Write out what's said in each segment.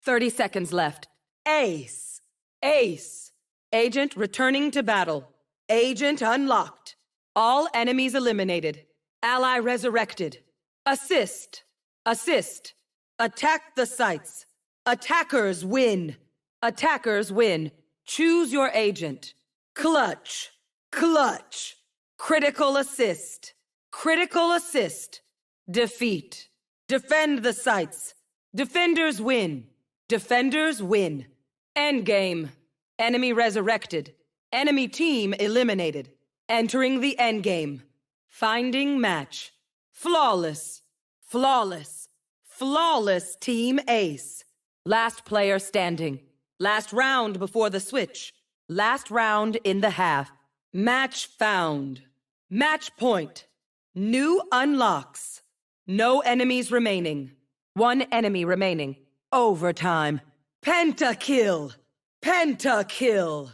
30 seconds left. Ace. Ace. Agent returning to battle. Agent unlocked. All enemies eliminated. Ally resurrected. Assist. Assist. Attack the sites. Attackers win. Attackers win. Choose your agent. Clutch. Clutch. Critical assist. Critical assist. Defeat. Defend the sites. Defenders win. Defenders win. Endgame. Enemy resurrected. Enemy team eliminated. Entering the endgame. Finding match. Flawless. Flawless. Flawless Team Ace. Last player standing. Last round before the switch. Last round in the half. Match found. Match point. New unlocks. No enemies remaining. One enemy remaining. Overtime. Pentakill. Pentakill.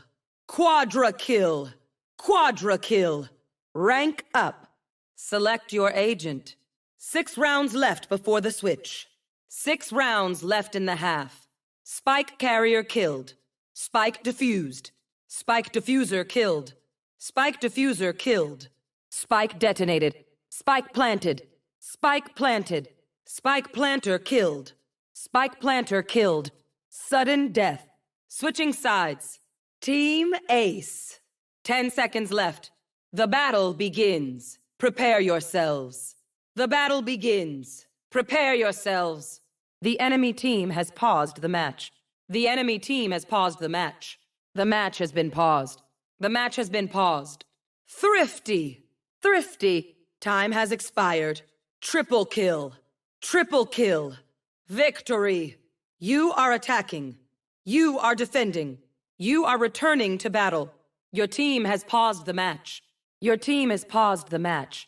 Quadra kill. Quadra kill. Rank up. Select your agent. 6 rounds left before the switch. 6 rounds left in the half. Spike carrier killed. Spike defused. Spike diffuser killed. Spike diffuser killed. Spike detonated. Spike planted. Spike planted. Spike planter killed. Spike planter killed. Sudden death. Switching sides. Team Ace. 10 seconds left. The battle begins. Prepare yourselves. The battle begins. Prepare yourselves. The enemy team has paused the match. The enemy team has paused the match. The match has been paused. The match has been paused. Thrifty. Thrifty. Time has expired. Triple kill. Triple kill. Victory. You are attacking. You are defending. You are returning to battle. Your team has paused the match. Your team has paused the match.